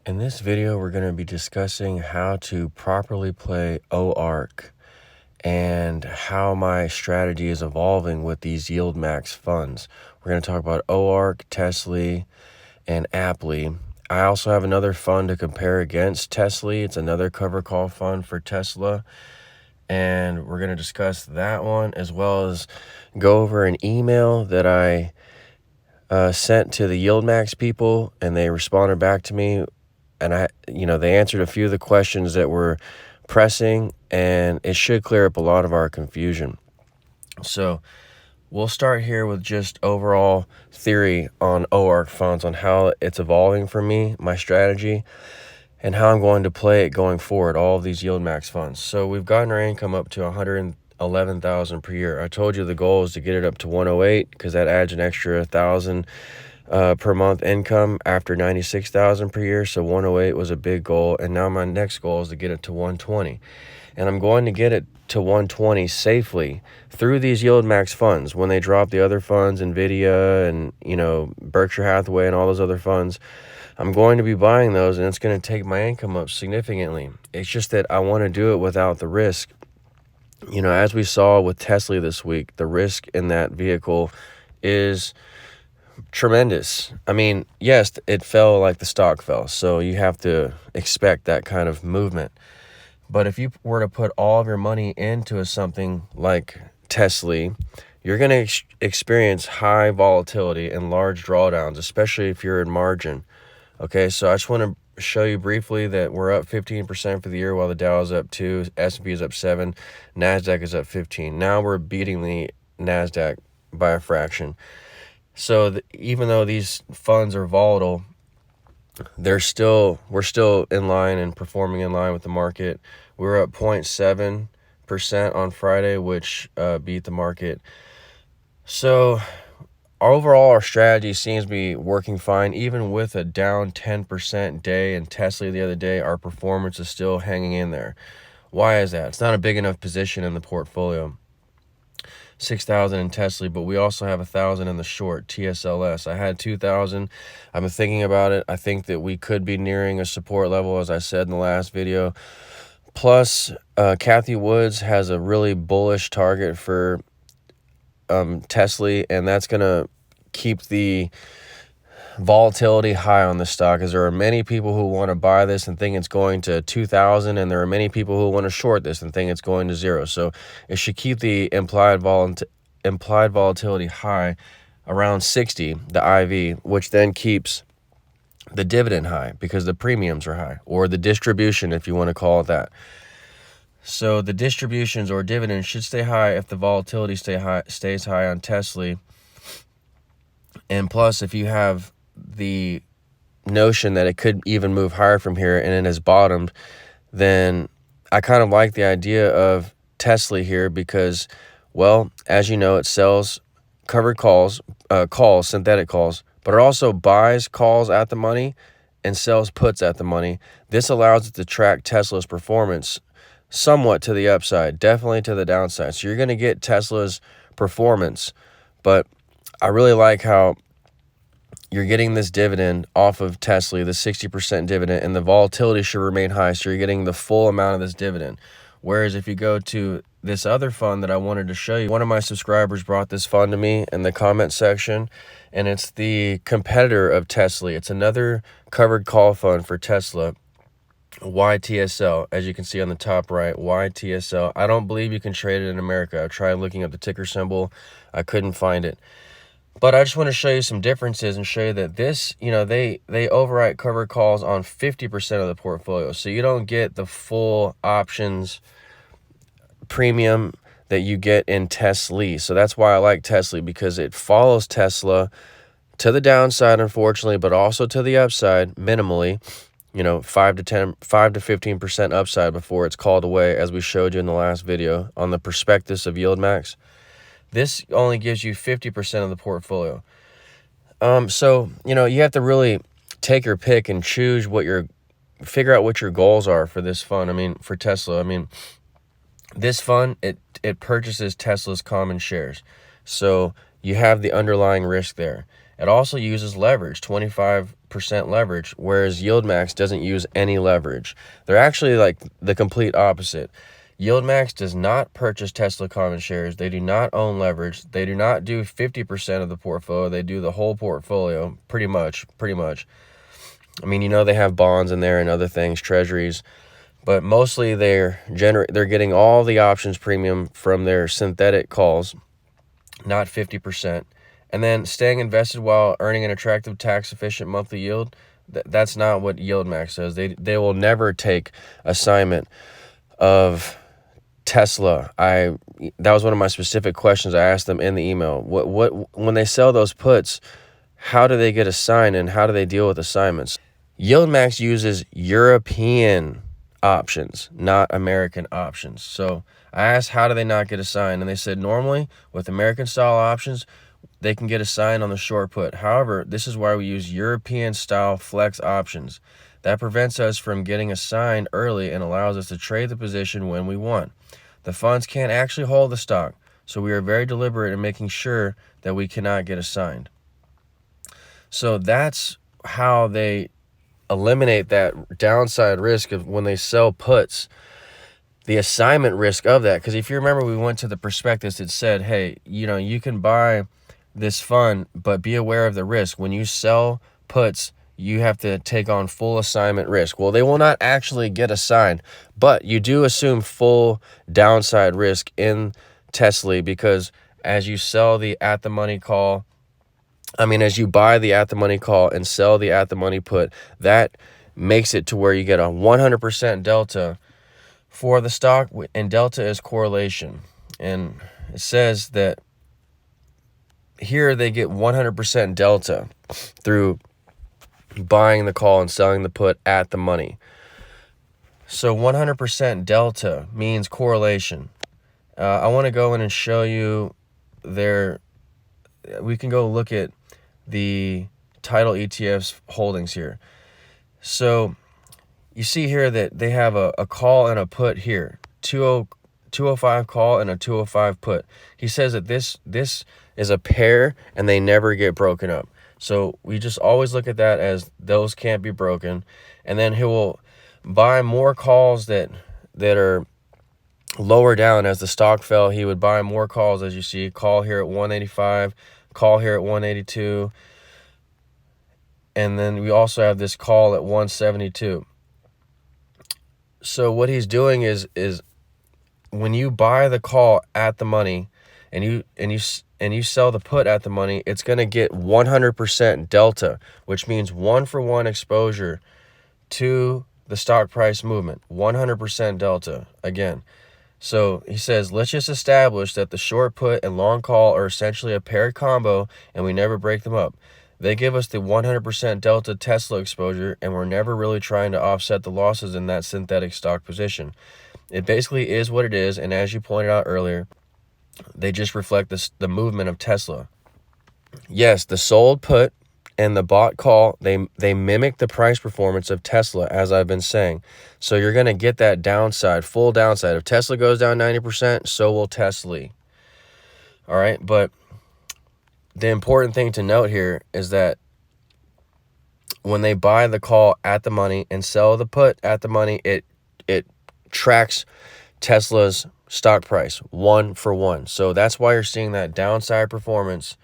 In this video, we're going to be discussing how to properly play OARK and how my strategy is evolving with these Yieldmax funds. We're going to talk about OARK, TSLY, and APLY. I also have another fund to compare against TSLY. It's another cover call fund for Tesla. And we're going to discuss that one as well as go over an email that I sent to the Yieldmax people, and they responded back to me. And they answered a few of the questions that were pressing, and it should clear up a lot of our confusion. So we'll start here with just overall theory on OARK funds, on how it's evolving for me, my strategy, and how I'm going to play it going forward, all of these Yieldmax funds. So we've gotten our income up to $111,000 per year. I told you the goal is to get it up to 108 because that adds an extra 1,000 per month income after 96,000 per year. So 108 was a big goal, and now my next goal is to get it to 120, and I'm going to get it to 120 safely through these Yieldmax funds. When they drop the other funds, Nvidia and Berkshire Hathaway and all those other funds, I'm going to be buying those, and it's going to take my income up significantly. It's just that I want to do it without the risk. As we saw with Tesla this week, the risk in that vehicle is tremendous. I mean, yes, it fell like the stock fell, so you have to expect that kind of movement. But if you were to put all of your money into something like TSLY, you're going to experience high volatility and large drawdowns, especially if you're in margin. Okay, so I just want to show you briefly that we're up 15% for the year while the Dow is up 2, S&P is up 7, NASDAQ is up 15. Now we're beating the NASDAQ by a fraction. So even though these funds are volatile, we're still in line and performing in line with the market. We were up 0.7% on Friday, which beat the market. So overall, our strategy seems to be working fine. Even with a down 10% day in Tesla the other day, our performance is still hanging in there. Why is that? It's not a big enough position in the portfolio. 6,000 in Tesla, but we also have 1,000 in the short TSLS. I had 2,000. I've been thinking about it. I think that we could be nearing a support level, as I said in the last video. Plus, Cathie Woods has a really bullish target for Tesla, and that's going to keep the volatility high on the stock, as there are many people who want to buy this and think it's going to 2,000, and there are many people who want to short this and think it's going to 0. So it should keep the implied volatility high around 60, the IV, which then keeps the dividend high because the premiums are high, or the distribution, if you want to call it that. So the distributions or dividends should stay high if the volatility stays high on Tesla. And plus, if you have the notion that it could even move higher from here and it has bottomed, then I kind of like the idea of Tesla here because, well, as you know, it sells covered calls, synthetic calls, but it also buys calls at the money and sells puts at the money. This allows it to track Tesla's performance somewhat to the upside, definitely to the downside. So you're going to get Tesla's performance, but I really like how you're getting this dividend off of Tesla, the 60% dividend, and the volatility should remain high, so you're getting the full amount of this dividend. Whereas if you go to this other fund that I wanted to show you, one of my subscribers brought this fund to me in the comment section, and it's the competitor of Tesla. It's another covered call fund for Tesla, YTSL, as you can see on the top right, YTSL. I don't believe you can trade it in America. I tried looking up the ticker symbol. I couldn't find it. But I just want to show you some differences and show you that this, they overwrite covered calls on 50% of the portfolio. So you don't get the full options premium that you get in Tesla. So that's why I like Tesla, because it follows Tesla to the downside, unfortunately, but also to the upside minimally. 5 to 15% upside before it's called away, as we showed you in the last video on the prospectus of Yieldmax. This only gives you 50% of the portfolio. So, you have to really take your pick and choose figure out what your goals are for this fund. For Tesla, this fund, it purchases Tesla's common shares. So you have the underlying risk there. It also uses leverage, 25 leverage, whereas Yieldmax doesn't use any leverage. They're actually like the complete opposite. Yieldmax does not purchase Tesla common shares. They do not own leverage. They do not do 50% of the portfolio. They do the whole portfolio, pretty much. I mean, you know, they have bonds in there and other things, treasuries, but mostly they're getting all the options premium from their synthetic calls, not 50%. And then staying invested while earning an attractive tax-efficient monthly yield, that's not what Yieldmax does. They will never take assignment of Tesla. That was one of my specific questions I asked them in the email. What when they sell those puts, how do they get assigned and how do they deal with assignments? Yieldmax uses European options, not American options. So I asked, how do they not get assigned? And they said normally with American style options, they can get assigned on the short put. However, this is why we use European style flex options. That prevents us from getting assigned early and allows us to trade the position when we want. The funds can't actually hold the stock, so we are very deliberate in making sure that we cannot get assigned. So that's how they eliminate that downside risk of when they sell puts, the assignment risk of that. Because if you remember, we went to the prospectus, it said, hey, you know, you can buy this fund, but be aware of the risk. When you sell puts, you have to take on full assignment risk. Well, they will not actually get assigned, but you do assume full downside risk in TSLY, because as you sell the at-the-money call, as you buy the at-the-money call and sell the at-the-money put, that makes it to where you get a 100% delta for the stock, and delta is correlation. And it says that here they get 100% delta through buying the call and selling the put at the money. So 100% delta means correlation. I want to go in and show you we can go look at the title ETF's holdings here. So you see here that they have a call and a put here, 205 call and a 205 put. He says that this is a pair and they never get broken up. So we just always look at that as those can't be broken. And then he will buy more calls that are lower down. As the stock fell, he would buy more calls, as you see, call here at 185, call here at 182. And then we also have this call at 172. So what he's doing is when you buy the call at the money and you sell the put at the money, it's going to get 100% delta, which means 1-for-1 exposure to the stock price movement. 100% delta again. So he says, let's just establish that the short put and long call are essentially a paired combo and we never break them up. They give us the 100% delta Tesla exposure, and we're never really trying to offset the losses in that synthetic stock position. It basically is what it is, and as you pointed out earlier, they just reflect the movement of Tesla. Yes, the sold put and the bought call, they mimic the price performance of Tesla, as I've been saying. So you're going to get that downside, full downside. If Tesla goes down 90%, so will TSLY. All right, but the important thing to note here is that when they buy the call at the money and sell the put at the money, it tracks Tesla's stock price 1-for-1. So that's why you're seeing that downside performance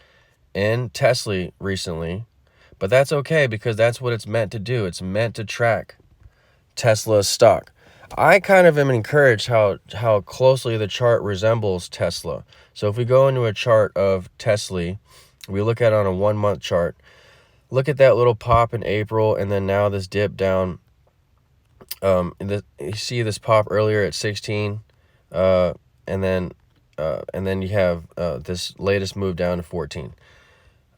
in TSLY recently. But that's okay, because that's what it's meant to do. It's meant to track Tesla's stock. I kind of am encouraged how closely the chart resembles Tesla. So if we go into a chart of TSLY, we look at it on a 1-month chart. Look at that little pop in April, and then now this dip down. You see this pop earlier at 16, and then you have this latest move down to 14.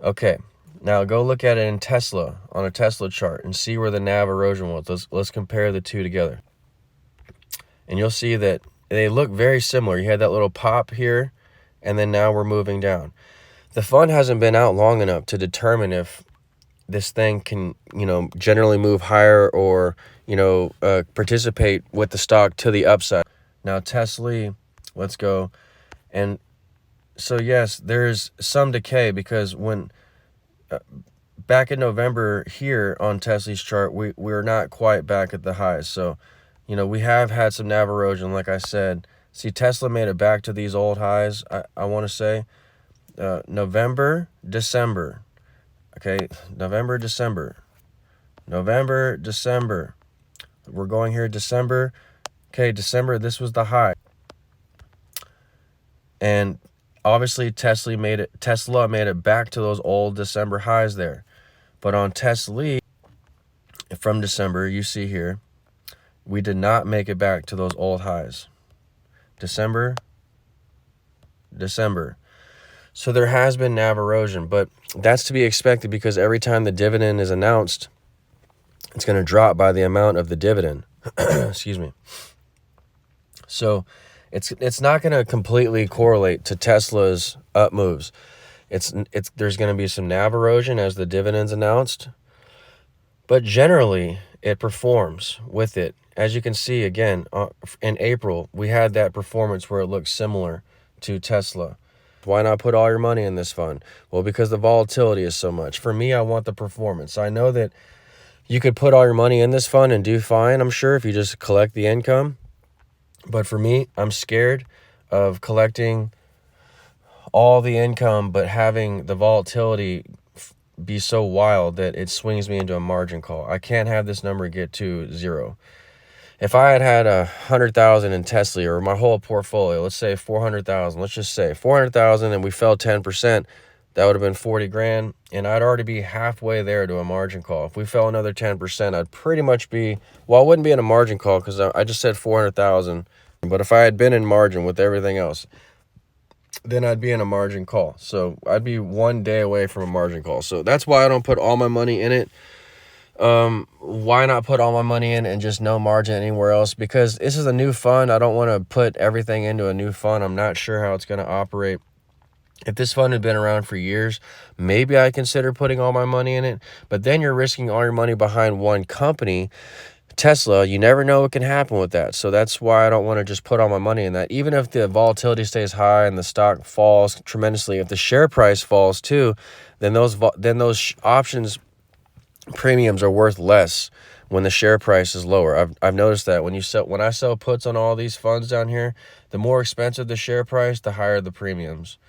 Okay, now go look at it in Tesla, on a Tesla chart, and see where the NAV erosion was. Let's compare the two together, and you'll see that they look very similar. You had that little pop here, and then now we're moving down. The fund hasn't been out long enough to determine if this thing can, generally move higher or, participate with the stock to the upside. Now, TSLY, let's go. And so, yes, there's some decay, because when back in November here on TSLY's chart, we're not quite back at the highs. So, we have had some NAV erosion, like I said. See, Tesla made it back to these old highs, I want to say. November, December. Okay, November, December. We're going here December. Okay, December, this was the high. And obviously Tesla made it back to those old December highs there. But on TSLY from December, you see here, we did not make it back to those old highs. December. So there has been NAV erosion, but that's to be expected because every time the dividend is announced, it's going to drop by the amount of the dividend. Excuse me. So it's not going to completely correlate to Tesla's up moves. There's going to be some NAV erosion as the dividend's announced, but generally it performs with it. As you can see, again, in April, we had that performance where it looks similar to Tesla. Why not put all your money in this fund? Well, because the volatility is so much. For me, I want the performance. I know that you could put all your money in this fund and do fine, I'm sure, if you just collect the income. But for me, I'm scared of collecting all the income, but having the volatility be so wild that it swings me into a margin call. I can't have this number get to zero. If I had 100,000 in TSLY or my whole portfolio, let's say 400,000, let's just say 400,000 and we fell 10%, that would have been 40 grand. And I'd already be halfway there to a margin call. If we fell another 10%, I'd pretty much be, well, I wouldn't be in a margin call because I just said 400,000. But if I had been in margin with everything else, then I'd be in a margin call. So I'd be 1 day away from a margin call. So that's why I don't put all my money in it. Why not put all my money in and just no margin anywhere else? Because this is a new fund. I don't want to put everything into a new fund. I'm not sure how it's going to operate. If this fund had been around for years, maybe I consider putting all my money in it, but then you're risking all your money behind one company. Tesla, you never know what can happen with that. So that's why I don't want to just put all my money in that. Even if the volatility stays high and the stock falls tremendously, if the share price falls too, then those options premiums are worth less when the share price is lower. I've noticed that when I sell puts on all these funds down here, the more expensive the share price, the higher the premiums.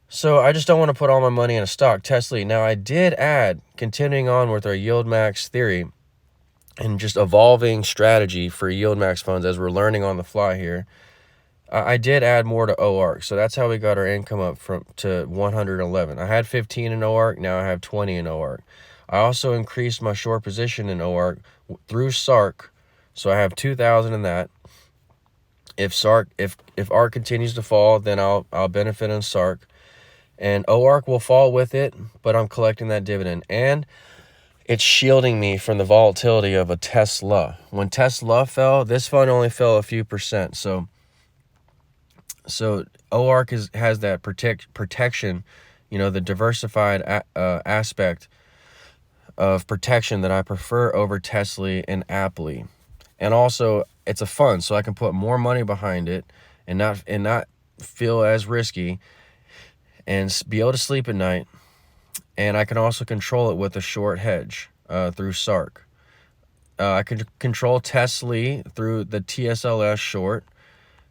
So I just don't want to put all my money in a stock. TSLY. Now I did add, continuing on with our Yieldmax theory and just evolving strategy for Yieldmax funds as we're learning on the fly here, I did add more to OARK. So that's how we got our income up to 111. I had 15 in OARK, now I have 20 in OARK. I also increased my short position in OARK through SARK, so I have 2,000 in that. If ARK continues to fall, then I'll benefit on SARK, and OARK will fall with it, but I'm collecting that dividend, and it's shielding me from the volatility of a TSLA. When TSLA fell, this fund only fell a few percent, so OARK has that protection, the diversified aspect of protection that I prefer over TSLY and APLY. And also it's a fund, so I can put more money behind it and not feel as risky and be able to sleep at night. And I can also control it with a short hedge through SARK. I can control TSLY through the TSLS short.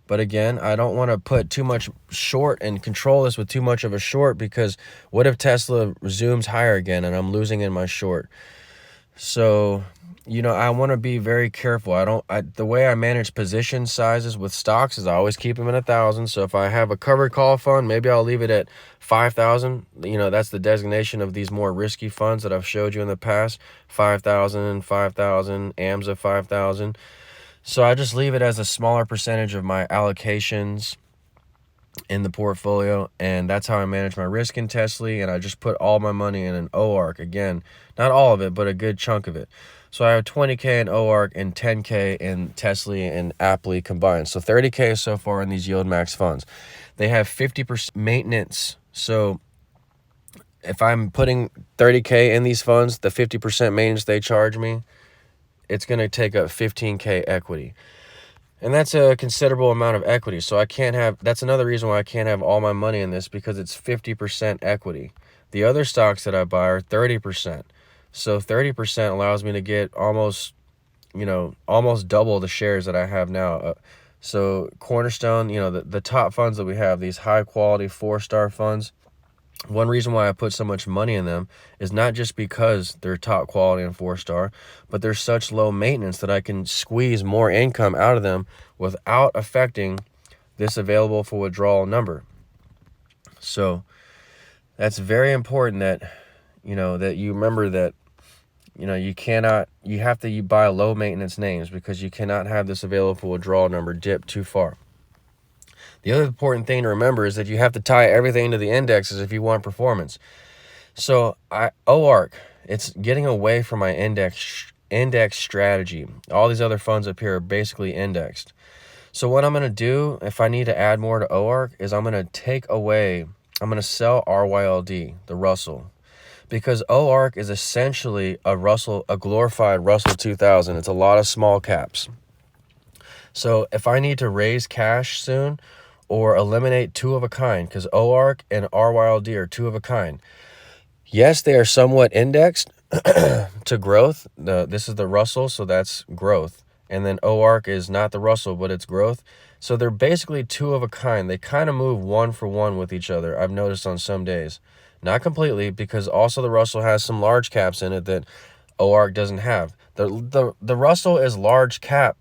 But again, I don't want to put too much short and control this with too much of a short, because what if Tesla resumes higher again and I'm losing in my short? So, I want to be very careful. The way I manage position sizes with stocks is I always keep them in 1,000. So if I have a covered call fund, maybe I'll leave it at 5,000. That's the designation of these more risky funds that I've showed you in the past. 5,000, AMSA 5,000. So I just leave it as a smaller percentage of my allocations in the portfolio, and that's how I manage my risk in TSLY, and I just put all my money in an OARK. Again, not all of it, but a good chunk of it. So I have 20K in OARK and 10K in TSLY and APLY combined. So 30K so far in these Yieldmax funds. They have 50% maintenance. So if I'm putting 30K in these funds, the 50% maintenance they charge me, it's going to take up 15K equity. And that's a considerable amount of equity. So that's another reason why I can't have all my money in this, because it's 50% equity. The other stocks that I buy are 30%. So 30% allows me to get almost double the shares that I have now. So Cornerstone, the top funds that we have, these high quality 4-star funds, one reason why I put so much money in them is not just because they're top quality and 4-star, but they're such low maintenance that I can squeeze more income out of them without affecting this available for withdrawal number. So that's very important that, that you remember that, you have to buy low maintenance names because you cannot have this available for withdrawal number dip too far. The other important thing to remember is that you have to tie everything to the indexes if you want performance. So OARK, it's getting away from my index strategy. All these other funds up here are basically indexed. So what I'm going to do if I need to add more to OARK is I'm going to sell RYLD, the Russell, because OARK is essentially a glorified Russell 2000. It's a lot of small caps. So if I need to raise cash soon or eliminate two of a kind, because OARK and RYLD are two of a kind. Yes, they are somewhat indexed to growth. This is the Russell, so that's growth. And then OARK is not the Russell, but it's growth. So they're basically two of a kind. They kind of move one for one with each other, I've noticed on some days. Not completely, because also the Russell has some large caps in it that OARK doesn't have. The Russell is large cap,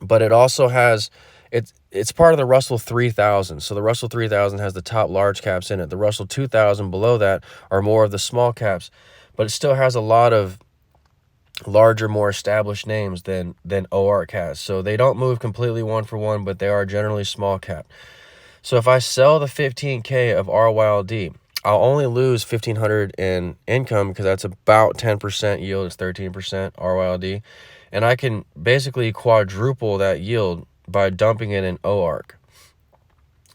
but it also has, it's part of the Russell 3000. So the Russell 3000 has the top large caps in it. The Russell 2000 below that are more of the small caps, but it still has a lot of larger, more established names than OARK has. So they don't move completely one for one, but they are generally small cap. So if I sell the 15K of RYLD, I'll only lose $1,500 in income because that's about 10% yield. It's 13% RYLD. And I can basically quadruple that yield by dumping it in OARK.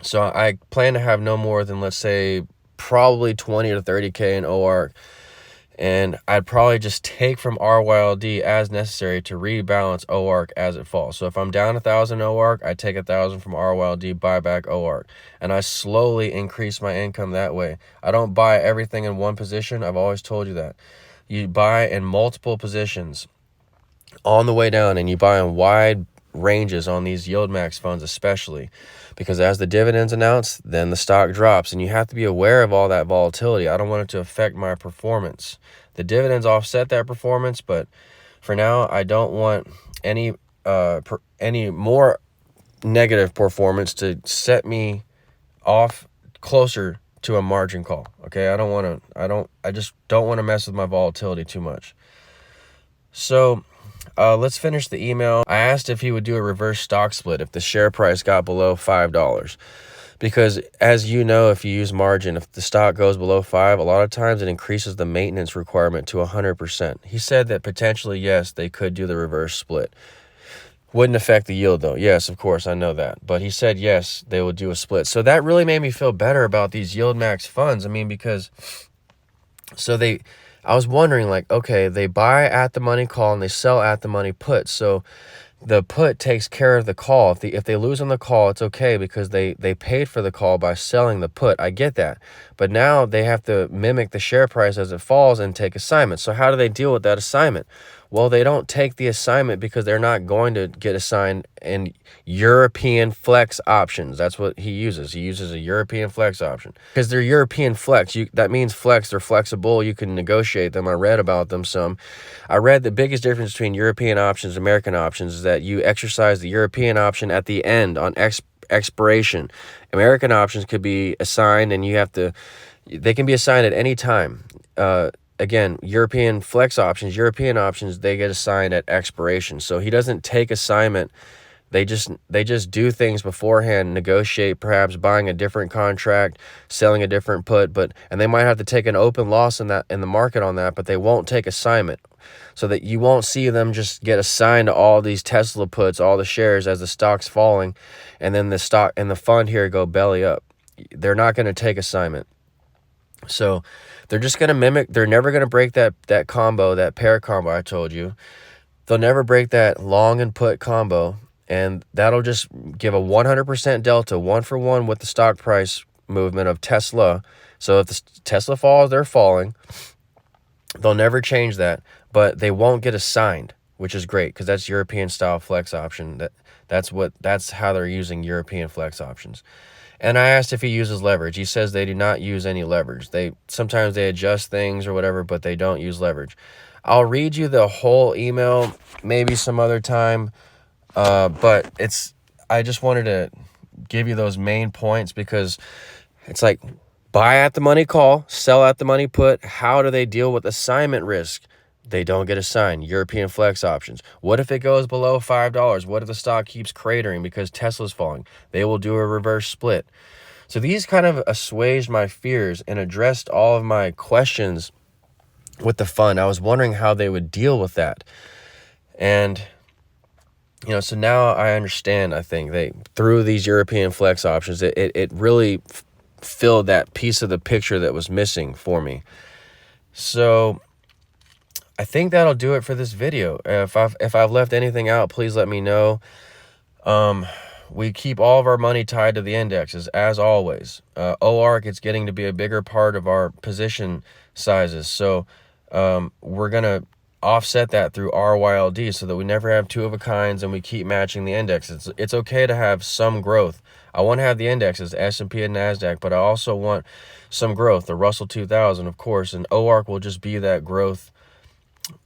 So I plan to have no more than, let's say, probably 20 to 30K in OARK. And I'd probably just take from RYLD as necessary to rebalance OARK as it falls. So if I'm down 1,000 OARK, I take 1,000 from RYLD, buy back OARK. And I slowly increase my income that way. I don't buy everything in one position. I've always told you that. You buy in multiple positions on the way down, and you buy in wide ranges on these Yieldmax funds especially, because as the dividends announce, then the stock drops, and you have to be aware of all that volatility. I don't want it to affect my performance. The dividends offset that performance, but for now I don't want any more negative performance to set me off closer to a margin call. Okay, I just don't want to mess with my volatility too much. So let's finish the email. I asked if he would do a reverse stock split if the share price got below $5. Because as you know, if you use margin, if the stock goes below 5, a lot of times it increases the maintenance requirement to 100%. He said that potentially, yes, they could do the reverse split. Wouldn't affect the yield though. Yes, of course, I know that. But he said, yes, they would do a split. So that really made me feel better about these Yieldmax funds. I mean, because I was wondering, like, okay, they buy at the money call and they sell at the money put. So the put takes care of the call. If they lose on the call, it's okay because they paid for the call by selling the put. I get that. But now they have to mimic the share price as it falls and take assignment. So how do they deal with that assignment? Well, they don't take the assignment because they're not going to get assigned in European flex options. That's what he uses. He uses a European flex option because they're European flex. That means flex. They're flexible. You can negotiate them. I read about them some. I read the biggest difference between European options and American options is that you exercise the European option at the end on expiration. American options could be assigned and they can be assigned at any time. Again, European flex options, they get assigned at expiration. So he doesn't take assignment. They just do things beforehand, negotiate, perhaps buying a different contract, selling a different put, and they might have to take an open loss in the market on that, but they won't take assignment. So that you won't see them just get assigned to all these Tesla puts, all the shares as the stock's falling, and then the stock and the fund here go belly up. They're not going to take assignment. So they're just going to mimic. They're never going to break that combo, that pair combo I told you. They'll never break that long and put combo, and that'll just give a 100% delta, one for one with the stock price movement of Tesla. So if the Tesla falls, they're falling. They'll never change that, but they won't get assigned, which is great because that's European style flex option. That's how they're using European flex options. And I asked if he uses leverage. He says they do not use any leverage. Sometimes they adjust things or whatever, but they don't use leverage. I'll read you the whole email maybe some other time, but I just wanted to give you those main points because it's like buy at the money call, sell at the money put. How do they deal with assignment risk? They don't get assigned. European flex options. What if it goes below $5? What if the stock keeps cratering because Tesla's falling? They will do a reverse split. So these kind of assuaged my fears and addressed all of my questions with the fund. I was wondering how they would deal with that. And, so now I understand, I think, through these European flex options, it really filled that piece of the picture that was missing for me. So I think that'll do it for this video. If I've left anything out, please let me know. We keep all of our money tied to the indexes, as always. OARK, it's getting to be a bigger part of our position sizes. So we're going to offset that through RYLD so that we never have two of a kinds and we keep matching the indexes. It's okay to have some growth. I want to have the indexes, S&P and NASDAQ, but I also want some growth, the Russell 2000, of course, and OARK will just be that growth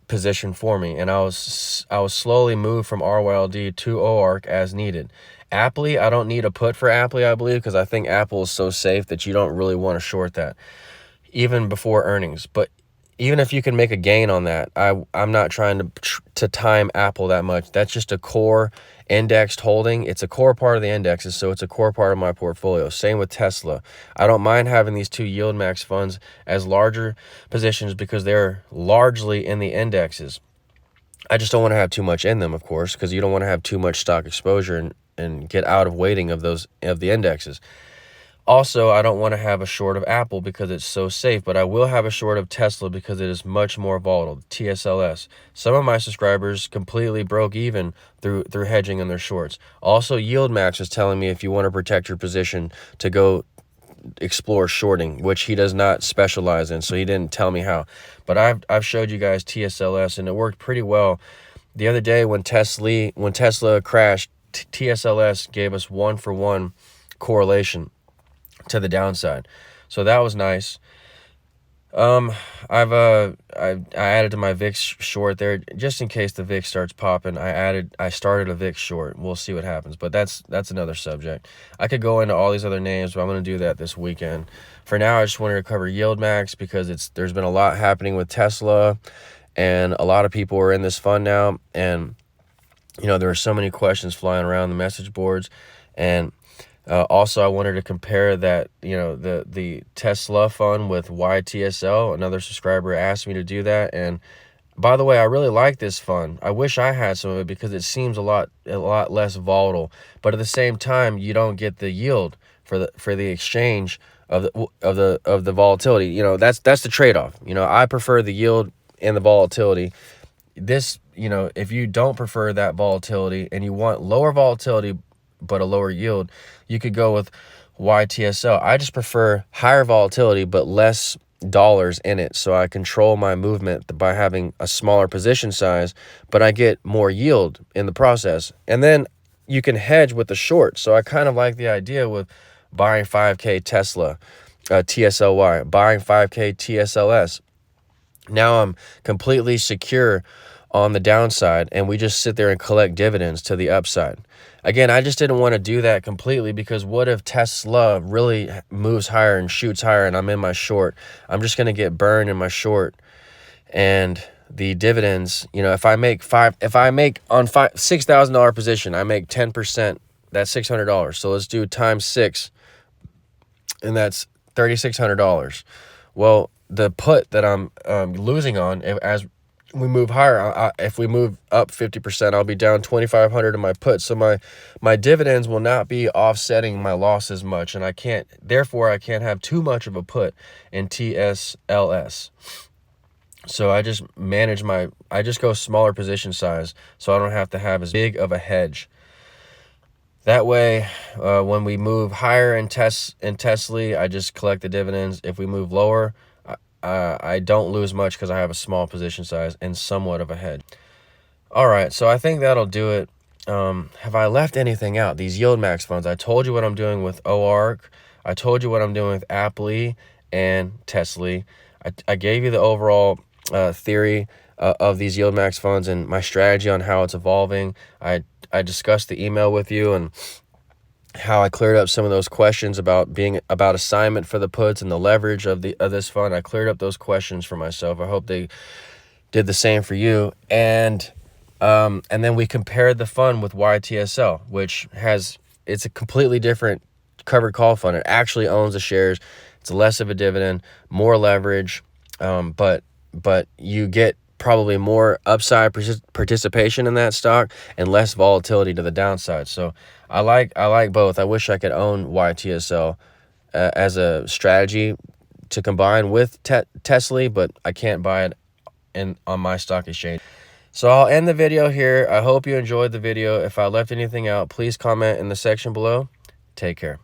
position for me. And I was slowly moved from RYLD to OARK as needed. APLY, I don't need a put for APLY, I believe, because I think Apple is so safe that you don't really want to short that, even before earnings. But even if you can make a gain on that, I'm not trying to time Apple that much. That's just a core indexed holding. It's a core part of the indexes, so it's a core part of my portfolio. Same with Tesla. I don't mind having these two Yieldmax funds as larger positions because they're largely in the indexes. I just don't want to have too much in them, of course, because you don't want to have too much stock exposure and get out of weighting of the indexes. Also, I don't want to have a short of Apple because it's so safe, but I will have a short of Tesla because it is much more volatile, TSLS. Some of my subscribers completely broke even through hedging in their shorts. Also, Yieldmax is telling me if you want to protect your position to go explore shorting, which he does not specialize in, so he didn't tell me how. But I've showed you guys TSLS, and it worked pretty well. The other day when Tesla crashed, TSLS gave us 1-for-1 correlation to the downside, so that was nice. I added to my VIX short there just in case the VIX starts popping. I started a VIX short. We'll see what happens, but that's another subject. I could go into all these other names, but I'm going to do that this weekend. For now, I just wanted to cover Yieldmax because there's been a lot happening with Tesla, and a lot of people are in this fund now, and there are so many questions flying around the message boards. And also, I wanted to compare that, the TSLA fund with YTSL. Another subscriber asked me to do that. And by the way, I really like this fund. I wish I had some of it because it seems a lot less volatile. But at the same time, you don't get the yield for the exchange of the volatility. That's the trade-off. I prefer the yield and the volatility. This, if you don't prefer that volatility and you want lower volatility but a lower yield, you could go with YTSL. I just prefer higher volatility but less dollars in it, so I control my movement by having a smaller position size, but I get more yield in the process. And then you can hedge with the short. So I kind of like the idea with buying 5K Tesla, TSLY, buying 5K TSLS. Now I'm completely secure on the downside, and we just sit there and collect dividends to the upside. Again, I just didn't want to do that completely because what if Tesla really moves higher and shoots higher and I'm in my short? I'm just going to get burned in my short. And the dividends, if I make on $6,000 position, I make 10%, that's $600. So let's do times 6, and that's $3,600. Well, the put that I'm losing on, as we move higher, if we move up 50%, I'll be down $2,500 in my put. So my dividends will not be offsetting my losses much, and I can't have too much of a put in TSLS. So I just go smaller position size, so I don't have to have as big of a hedge. That way, when we move higher in TSLY, I just collect the dividends. If we move lower, I don't lose much because I have a small position size and somewhat of a hedge. All right, so I think that'll do it. Have I left anything out? These Yieldmax funds, I told you what I'm doing with OARK. I told you what I'm doing with APLY and TSLY. I gave you the overall theory of these Yieldmax funds and my strategy on how it's evolving. I discussed the email with you and how I cleared up some of those questions about assignment for the puts and the leverage of this fund. I cleared up those questions for myself. I hope they did the same for you. And then we compared the fund with YTSL, which it's a completely different covered call fund. It actually owns the shares. It's less of a dividend, more leverage, but you get probably more upside participation in that stock and less volatility to the downside. So I like both. I wish I could own YTSL as a strategy to combine with TSLY, but I can't buy it on my stock exchange. So I'll end the video here. I hope you enjoyed the video. If I left anything out, please comment in the section below. Take care.